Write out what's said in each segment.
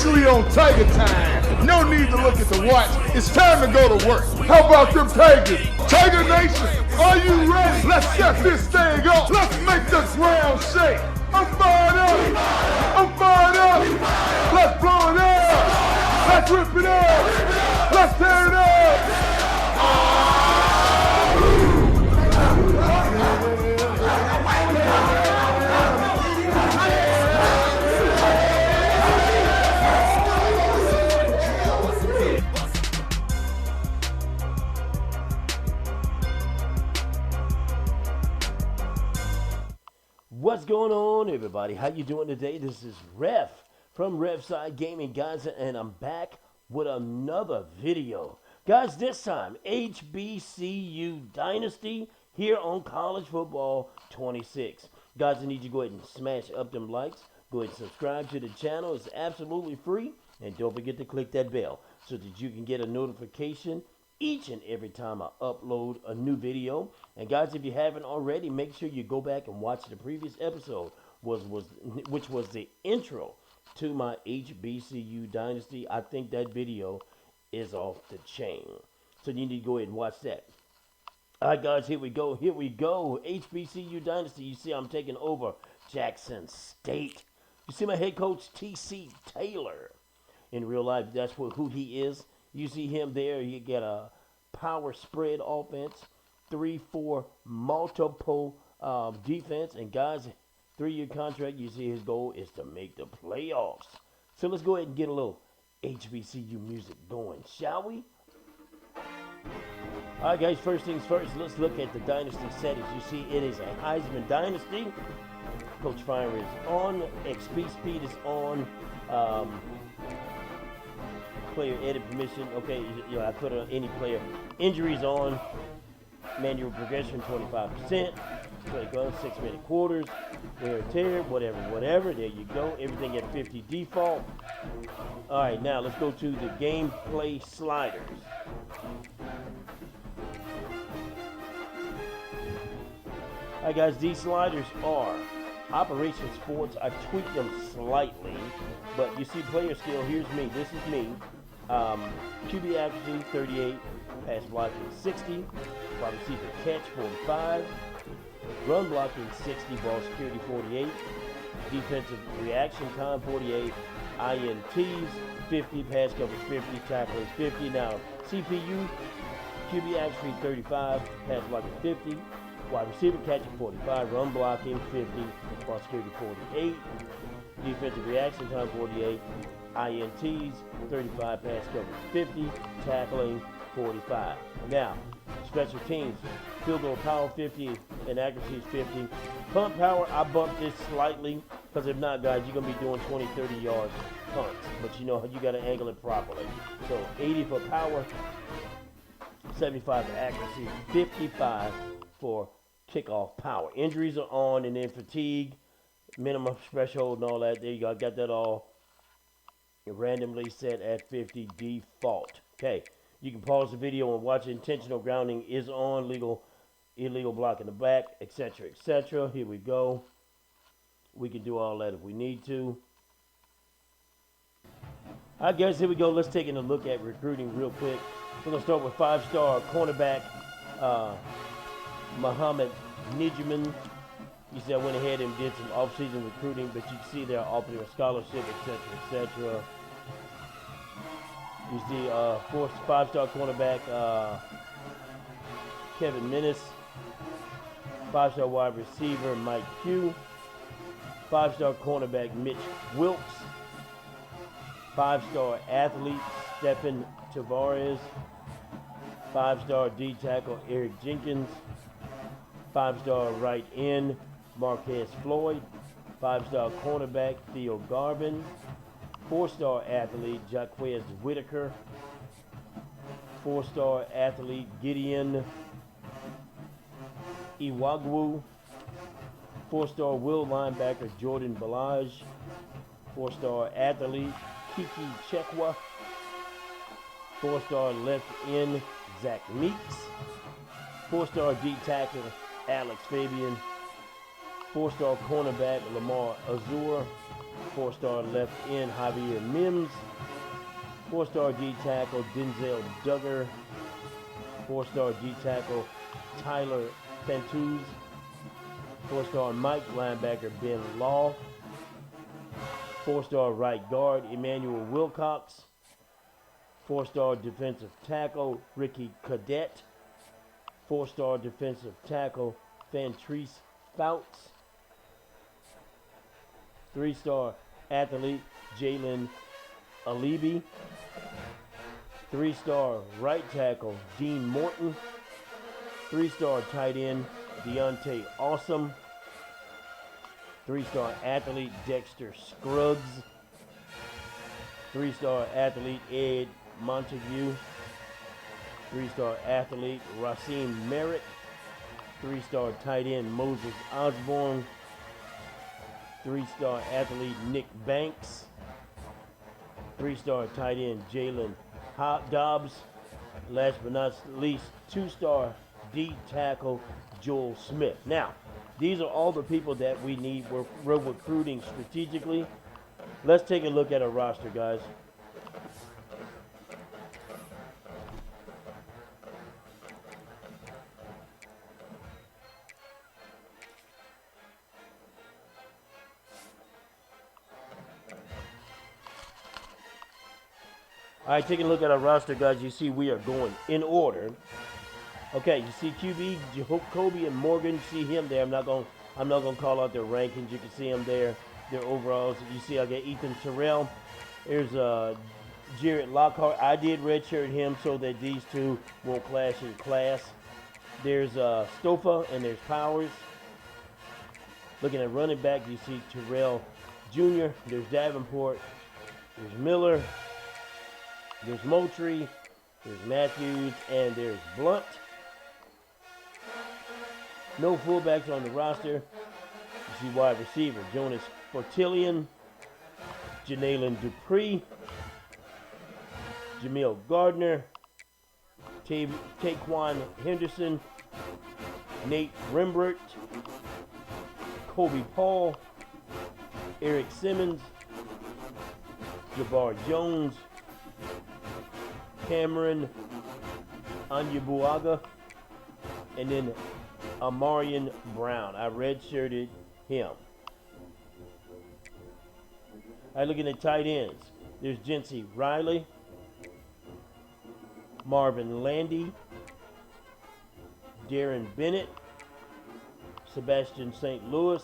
officially on Tiger time. No need to look at the watch. It's time to go to work. How about them Tigers? Tiger Nation, are you ready? Let's set this thing up. Let's make the ground shake. I'm fired up. I'm fired up. Let's blow it up. Let's rip it up. Let's tear it up. What's going on, everybody? How you doing today? This is Ref from Refside Gaming, guys, and I'm back with another video. Guys, this time, HBCU Dynasty here on College Football 26. Guys, I need you to go ahead and smash up them likes. Go ahead and subscribe to the channel. It's absolutely free. And don't forget to click that bell so that you can get a notification each and every time I upload a new video. And guys, if you haven't already, make sure you go back and watch the previous episode, which was the intro to my HBCU Dynasty. I think that video is off the chain. So you need to go ahead and watch that. All right, guys, here we go. Here we go. HBCU Dynasty. You see I'm taking over Jackson State. You see my head coach, T.C. Taylor. In real life, that's who he is. You see him there. You get a power spread offense, 3-4 multiple defense. And guys, 3-year contract, you see his goal is to make the playoffs. So let's go ahead and get a little HBCU music going, shall we? All right, guys, first things first, let's look at the dynasty settings. You see it is a Heisman dynasty. Coach Fire is on. XP speed is on. Player edit permission. Okay, you know, I put any player injuries on. Manual progression 25%. Play guns 6-minute quarters. Wear and tear, whatever. There you go. Everything at 50 default. All right, now let's go to the gameplay sliders. All right, guys, these sliders are Operation Sports. I tweaked them slightly, but you see player skill. Here's me. This is me. QB accuracy 38, pass blocking 60, wide receiver catch 45, run blocking 60, ball security 48, defensive reaction time 48, INTs 50, pass coverage 50, tackling 50. Now CPU, QB accuracy 35, pass blocking 50, wide receiver catching 45, run blocking 50, ball security 48, defensive reaction time 48, INTs 35, pass coverage 50, tackling 45. Now, special teams, field goal power 50, and accuracy is 50. Punt power, I bumped this slightly, because if not, guys, you're going to be doing 20, 30 yards punts. But you know, you got to angle it properly. So 80 for power, 75 for accuracy, 55 for kickoff power. Injuries are on, and then fatigue, minimum threshold, and all that. There you go. I got that all randomly set at 50 default. Okay, you can pause the video and watch. Intentional grounding is on. Illegal block in the back, etc., etc. Here we go. We can do all that if we need to. All right, guys, here we go. Let's take a look at recruiting real quick. We're going to start with 5-star cornerback Muhammad Nijman. You see, I went ahead and did some off-season recruiting, but you can see they're offering a scholarship, etc., etc. You see, 5-star cornerback Kevin Menace, 5-star wide receiver Mike Pugh, 5-star cornerback Mitch Wilkes, 5-star athlete Stephen Tavares, 5-star D tackle Eric Jenkins, 5-star right end Marquez Floyd, 5-star cornerback Theo Garvin, 4-star athlete Jaquez Whitaker, 4-star athlete Gideon Iwagwu, 4-star will linebacker Jordan Balaj, 4-star athlete Kiki Chekwa, 4-star left end Zach Meeks, 4-star D tackle Alex Fabian, 4-star cornerback Lamar Azur, 4-star left end, Javier Mims. 4-star D tackle, Denzel Duggar. 4-star D tackle, Tyler Fantuz. 4-star Mike linebacker, Ben Law. 4-star right guard, Emmanuel Wilcox. 4-star defensive tackle, Ricky Cadet. 4-star defensive tackle, Fantrice Fouts. 3-star athlete, Jalen Alibi. 3-star right tackle, Dean Morton. 3-star tight end, Deontay Awesome. 3-star athlete, Dexter Scruggs. 3-star athlete, Ed Montague. 3-star athlete, Racine Merritt. 3-star tight end, Moses Osborne. 3-star athlete, Nick Banks. 3-star tight end, Jalen Dobbs. Last but not least, 2-star D tackle, Joel Smith. Now, these are all the people that we need. We're recruiting strategically. Let's take a look at our roster, guys. All right, taking a look at our roster, guys. You see we are going in order. Okay, you see QB, Jacoby and Morgan. See him there. I'm not gonna call out their rankings. You can see them there, their overalls. You see I got Ethan Terrell. There's Jared Lockhart. I did redshirt him so that these two won't clash in class. There's Stofa and there's Powers. Looking at running back, you see Terrell Jr. There's Davenport. There's Miller. There's Moultrie. There's Matthews, and there's Blunt. No fullbacks on the roster. You see wide receiver, Jonas Fortillion, Janalen Dupree, Jamil Gardner, Taquan Henderson, Nate Rembert, Kobe Paul, Eric Simmons, Jabbar Jones, Cameron Anyabuaga, and then Amarian Brown. I redshirted him. All right, looking at tight ends. There's Jency Riley, Marvin Landy, Darren Bennett, Sebastian St. Louis,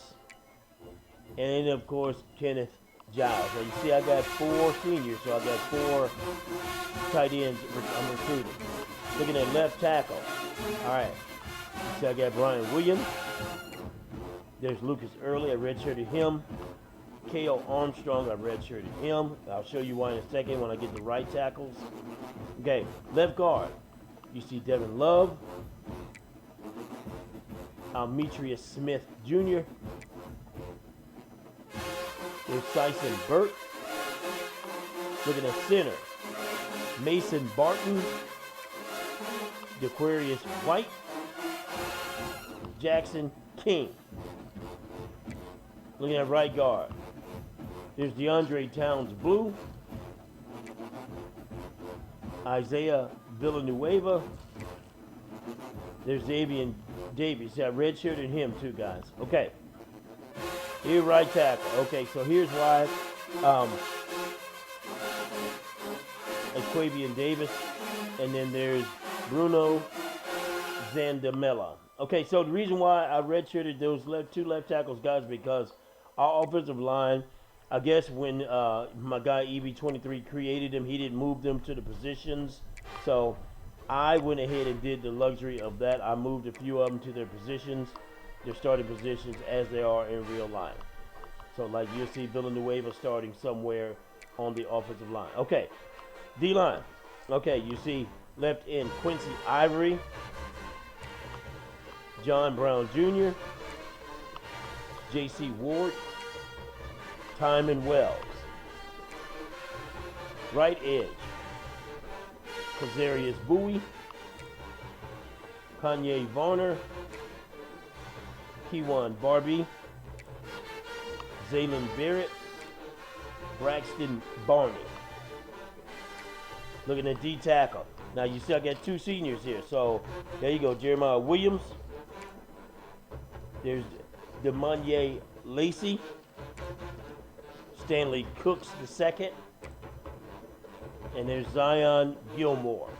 and then, of course, Kenneth Giles. Now, you see I got 4 seniors, so I got 4 tight ends I'm recruiting. Looking at left tackle. All right. You see I got Brian Williams. There's Lucas Early. I redshirted him. Kale Armstrong. I redshirted him. I'll show you why in a second when I get the right tackles. Okay. Left guard. You see Devin Love. Almetrius Smith Jr. There's Tyson Burke. Looking at center. Mason Barton. DeQuarius White. Jackson King. Looking at right guard. There's DeAndre Towns Blue. Isaiah Villanueva. There's Xavier Davies. I redshirted him too, guys. Okay. Here, right tackle. Okay, so here's why. Aquavian Davis. And then there's Bruno Zandamela. Okay, so the reason why I redshirted those two left tackles, guys, because our offensive line, I guess when my guy EB23 created them, he didn't move them to the positions. So I went ahead and did the luxury of that. I moved a few of them to their positions, their starting positions as they are in real life. So like you'll see Villanueva starting somewhere on the offensive line. Okay, D-line. Okay, you see left end Quincy Ivory, John Brown Jr., J.C. Ward, Timon Wells. Right edge, Kazarius Bowie, Kanye Varner, Kewan Barbie, Zaylon Barrett, Braxton Barney. Looking at D tackle. Now you see I got 2 seniors here. So there you go, Jeremiah Williams. There's DeMonye Lacey. Stanley Cooks II. And there's Zion Gilmore.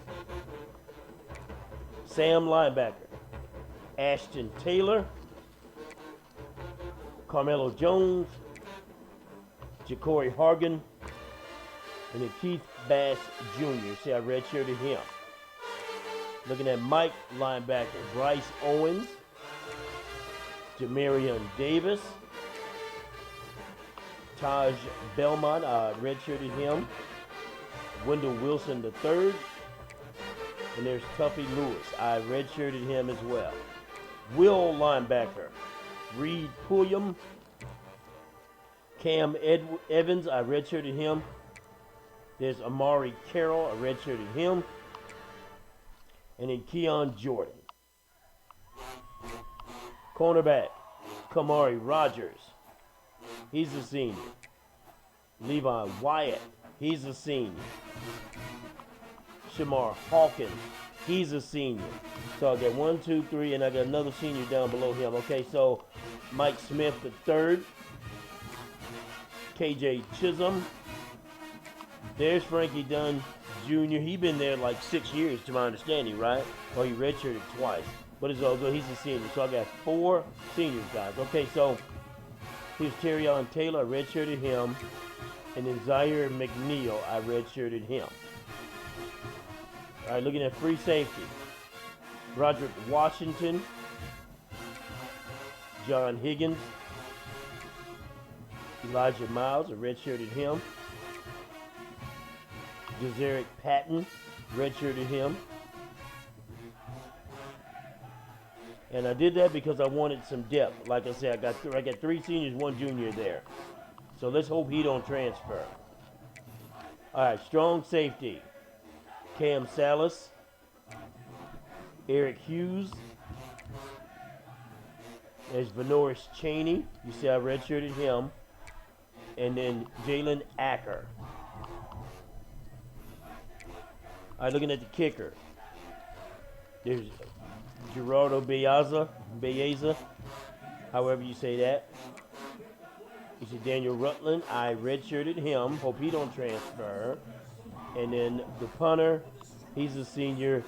Sam linebacker. Ashton Taylor. Carmelo Jones. Ja'Cory Hargan. And then Keith Bass Jr. See, I redshirted him. Looking at Mike linebacker. Bryce Owens. Jamarion Davis. Taj Belmont, redshirted him. Wendell Wilson III. And there's Tuffy Lewis. I redshirted him as well. Will linebacker. Reed Pulliam. Cam Evans, I redshirted him. There's Amari Carroll, I redshirted him. And then Keon Jordan. Cornerback. Kamari Rogers. He's a senior. Levi Wyatt. He's a senior. Shamar Hawkins. He's a senior. So I got 1, 2, 3, and I got another senior down below him. Okay, so Mike Smith III. KJ Chisholm. There's Frankie Dunn Jr. He's been there like 6 years, to my understanding, right? Or he redshirted twice. But it's all good. He's a senior. So I got 4 seniors, guys. Okay, so here's Terrion Taylor. I redshirted him. And then Zaire McNeil. I redshirted him. All right, looking at free safety. Roderick Washington. John Higgins. Elijah Miles. I redshirted him. Jazerick Patton. Redshirted him. And I did that because I wanted some depth. Like I said, I got 3 seniors, 1 junior there. So let's hope he don't transfer. All right, strong safety. Cam Salas. Eric Hughes. There's Vanoris Cheney. You see I redshirted him. And then Jalen Acker. All right, looking at the kicker. There's Gerardo Beaza, however you say that. You see Daniel Rutland. I redshirted him. Hope he don't transfer. And then the punter, he's a senior,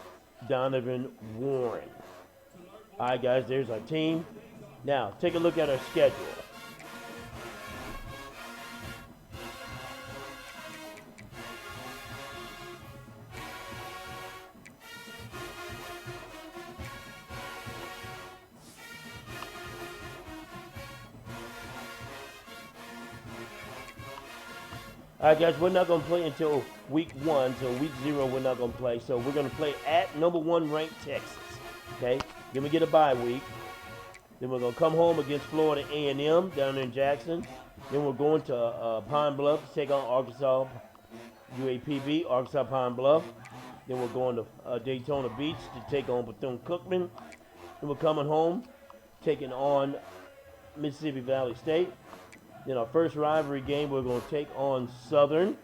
Donovan Warren. All right, guys, there's our team. Now, take a look at our schedule. All right, guys, we're not going to play until week 1. So week 0, we're not going to play. So we're going to play at number 1 ranked Texas. Okay? Then we get a bye week. Then we're going to come home against Florida A&M down there in Jackson. Then we're going to Pine Bluff to take on Arkansas UAPB, Arkansas Pine Bluff. Then we're going to Daytona Beach to take on Bethune-Cookman. Then we're coming home, taking on Mississippi Valley State. Then our first rivalry game, we're going to take on Southern.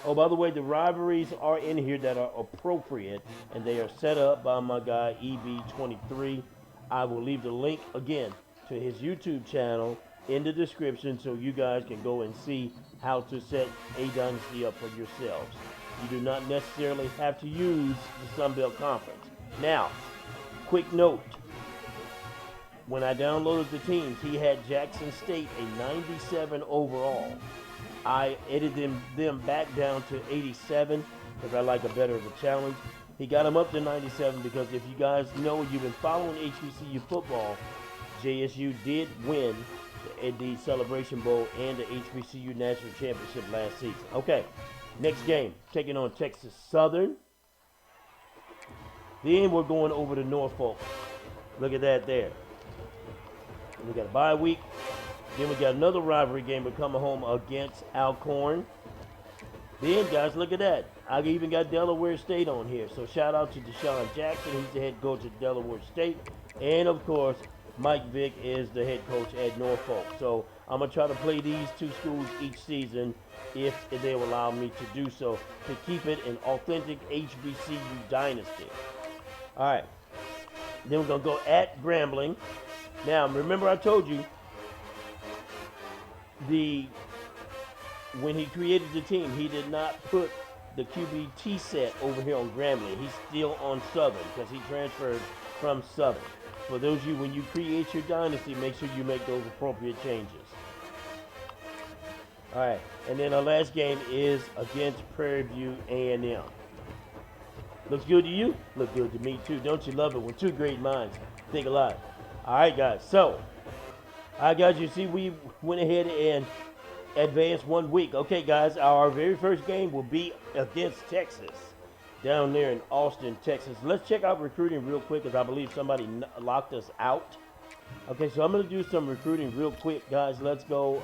Oh, by the way, the rivalries are in here that are appropriate, and they are set up by my guy, EB23. I will leave the link, again, to his YouTube channel in the description so you guys can go and see how to set a dynasty up for yourselves. You do not necessarily have to use the Sun Belt Conference. Now, quick note. When I downloaded the teams, he had Jackson State a 97 overall. I edited them back down to 87 because I like a better of a challenge. He got him up to 97 because if you guys know, you've been following HBCU football, JSU did win the Celebration Bowl and the HBCU National Championship last season. Okay, next game, taking on Texas Southern. Then we're going over to Norfolk. Look at that there. We got a bye week. Then we got another rivalry game. We're coming home against Alcorn. Then, guys, look at that. I even got Delaware State on here. So shout out to Deshaun Jackson. He's the head coach at Delaware State. And, of course, Mike Vick is the head coach at Norfolk. So I'm going to try to play these two schools each season if they will allow me to do so, to keep it an authentic HBCU dynasty. All right. Then we're going to go at Grambling. Now, remember I told you, when he created the team, he did not put the QBT set over here on Grambling. He's still on Southern because he transferred from Southern. For those of you, when you create your dynasty, make sure you make those appropriate changes. All right, and then our last game is against Prairie View A&M. Looks good to you? Look good to me too. Don't you love it when two great minds think alike? All right, guys. So, you see we went ahead and advanced 1 week. Okay, guys, our very first game will be against Texas down there in Austin, Texas. Let's check out recruiting real quick because I believe somebody locked us out. Okay, so I'm going to do some recruiting real quick, guys. Let's go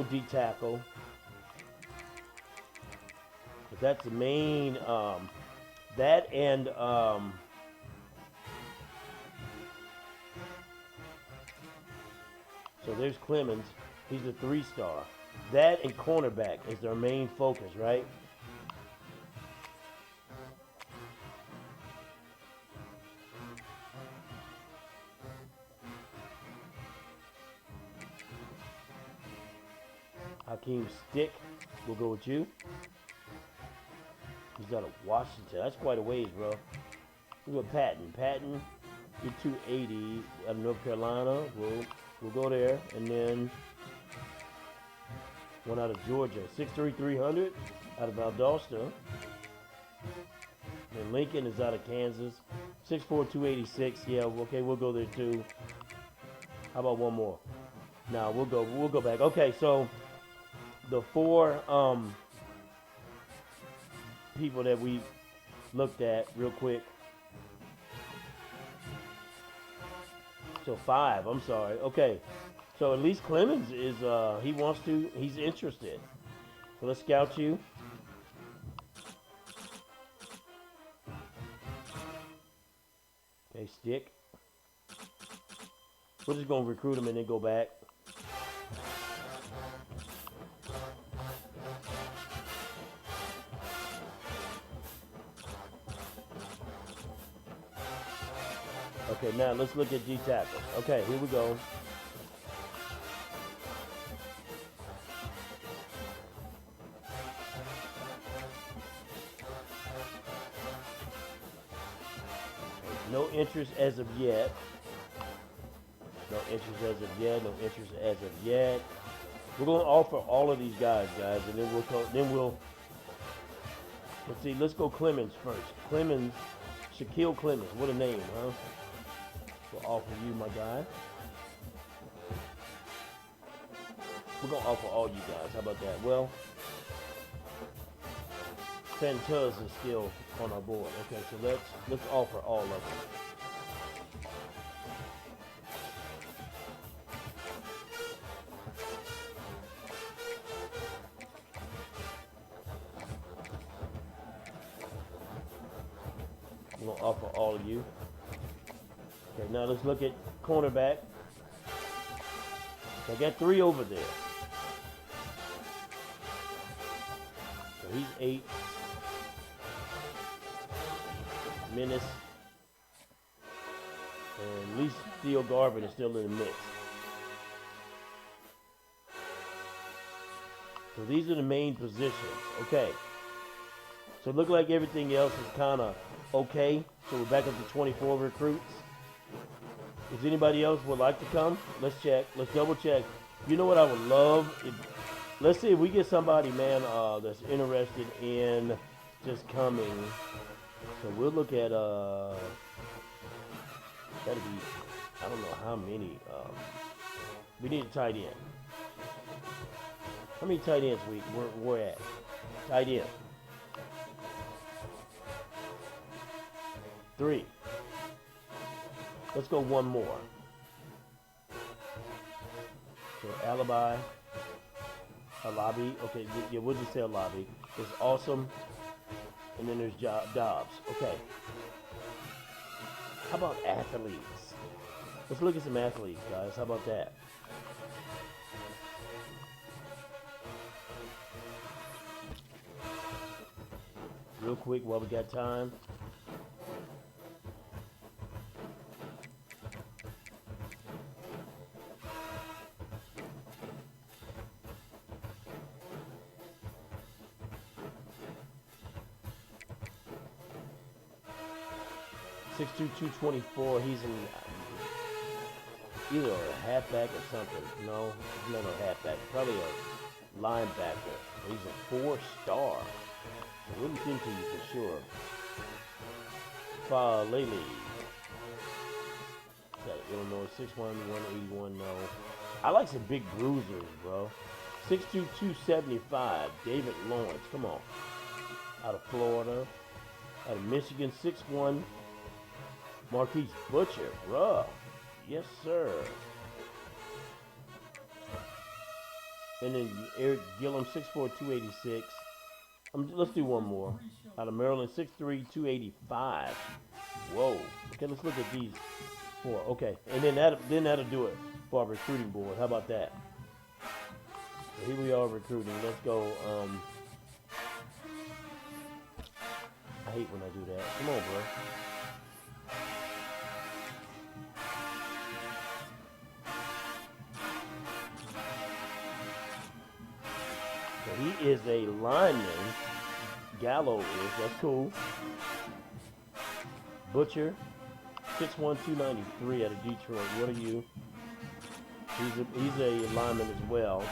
D tackle. That's the main, that and, so there's Clemens. He's a 3-star. That and cornerback is their main focus, right? Hakeem Stick, we'll go with you. He's out of Washington. That's quite a ways, bro. We'll go Patton. Patton, you're 280 out of North Carolina. We'll go there. And then one out of Georgia. 6'3", 300 out of Valdosta. And Lincoln is out of Kansas. 6'4", 286. Yeah, okay, we'll go there too. How about one more? No, we'll go back. Okay, so the 4 people that we looked at real quick. So 5, I'm sorry. Okay. So at least Clemens is, he's interested. So let's scout you. Okay, Stick. We're just going to recruit him and then go back. Okay, now let's look at D tackle. Okay, here we go. No interest as of yet. No interest as of yet. No interest as of yet. We're going to offer all of these guys, and then we'll. Let's see. Let's go Clemens first. Clemens, Shaquille Clemens. What a name, huh? We'll offer you, my guy. We're gonna offer all you guys. How about that? Well, Fantuz is still on our board. Okay, so let's offer all of them. We're gonna offer all of you. Okay, now let's look at cornerback. I got 3 over there. So he's 8. Menace. And at least Theo Garvin is still in the mix. So these are the main positions. Okay. So it looks like everything else is kind of okay. So we're back up to 24 recruits. If anybody else would like to come, let's check. Let's double check. You know what I would love? Let's see if we get somebody, man, that's interested in just coming. So we'll look at, that'll be, I don't know how many. We need a tight end. How many tight ends we're at? Tight end. 3. Let's go one more. So Alabi. Okay, yeah, we'll just say Alabi. There's Awesome. And then there's Dobbs. Okay. How about athletes? Let's look at some athletes, guys. How about that? real quick while we got time. Six two 224. He's either a halfback or something. No, he's not a halfback. Probably a linebacker. He's a 4-star. I wouldn't think to you for sure. Falele. Got Illinois 6'1", 181. No. I like some big bruisers, bro. 6'2", 275. David Lawrence. Come on. Out of Florida. Out of Michigan. 6'1". Marquise Butcher, bruh. Yes, sir. And then Eric Gillum, 6'4", 286. Let's do one more. Out of Maryland, 6'3", 285. Whoa. Okay, let's look at these 4. Okay, and then that'll do it for our recruiting board. How about that? So here we are recruiting. Let's go. I hate when I do that. Come on, bro. He is a lineman. Gallo is. That's cool. Butcher, 6'1", 293 out of Detroit. What are you? He's a lineman as well.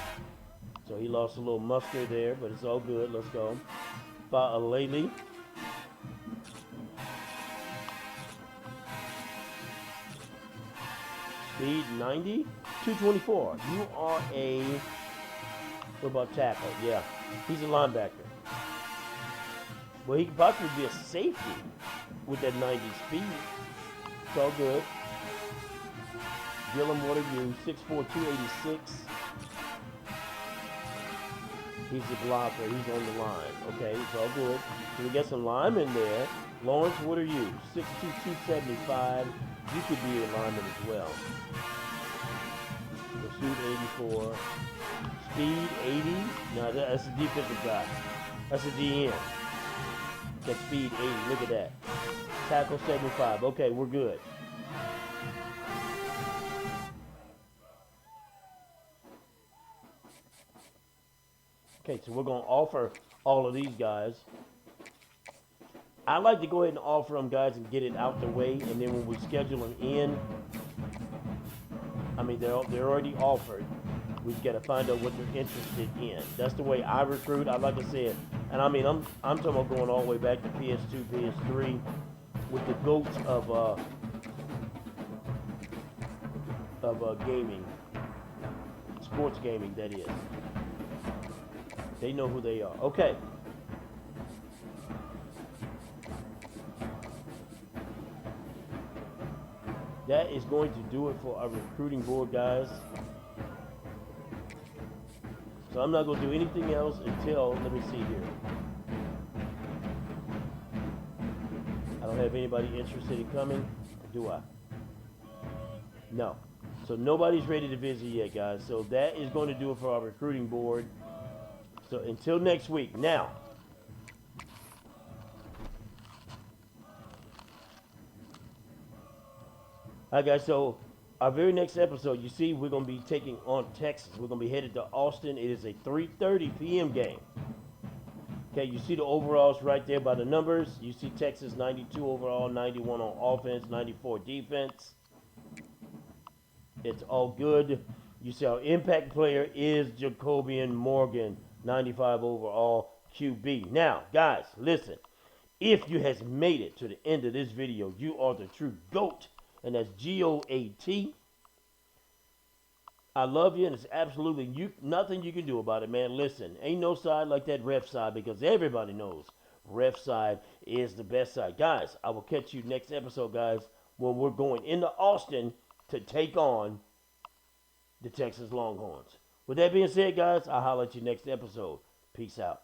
So he lost a little muster there, but it's all good. Let's go. Falele. Speed 90, 224. You are a... What about tackle? Yeah. He's a linebacker. Well, he could possibly be a safety with that 90 speed. It's all good. Gillum, what are you? 6'4", 286. He's a blocker. He's on the line. Okay, it's all good. So we got some linemen there. Lawrence, what are you? 6'2", 275. You could be a lineman as well. Pursuit 84. Speed 80. No, that's a defensive guy. That's a DN. That's speed 80. Look at that. Tackle 75. Okay, we're good. Okay, so we're going to offer all of these guys. I like to go ahead and offer them, guys, and get it out the way. And then when we schedule them in, I mean, they're already offered. We've got to find out what they're interested in. That's the way I recruit. I like I said, and I mean, I'm talking about going all the way back to PS2, PS3, with the goats of gaming, sports gaming. That is. They know who they are. Okay. That is going to do it for our recruiting board, guys. So I'm not going to do anything else until, let me see here. I don't have anybody interested in coming, do I? No. So nobody's ready to visit yet, guys. So that is going to do it for our recruiting board. So until next week. Now, all right, guys, so our very next episode, you see, we're going to be taking on Texas. We're going to be headed to Austin. It is a 3:30 p.m. game. Okay, you see the overalls right there by the numbers. You see Texas 92 overall, 91 on offense, 94 defense. It's all good. You see our impact player is Jacobian Morgan, 95 overall QB. Now, guys, listen. If you has made it to the end of this video, you are the true GOAT. And that's GOAT. I love you, and it's absolutely nothing you can do about it, man. Listen, ain't no side like that Refside, because everybody knows Refside is the best side. Guys, I will catch you next episode, guys, when we're going into Austin to take on the Texas Longhorns. With that being said, guys, I'll holler at you next episode. Peace out.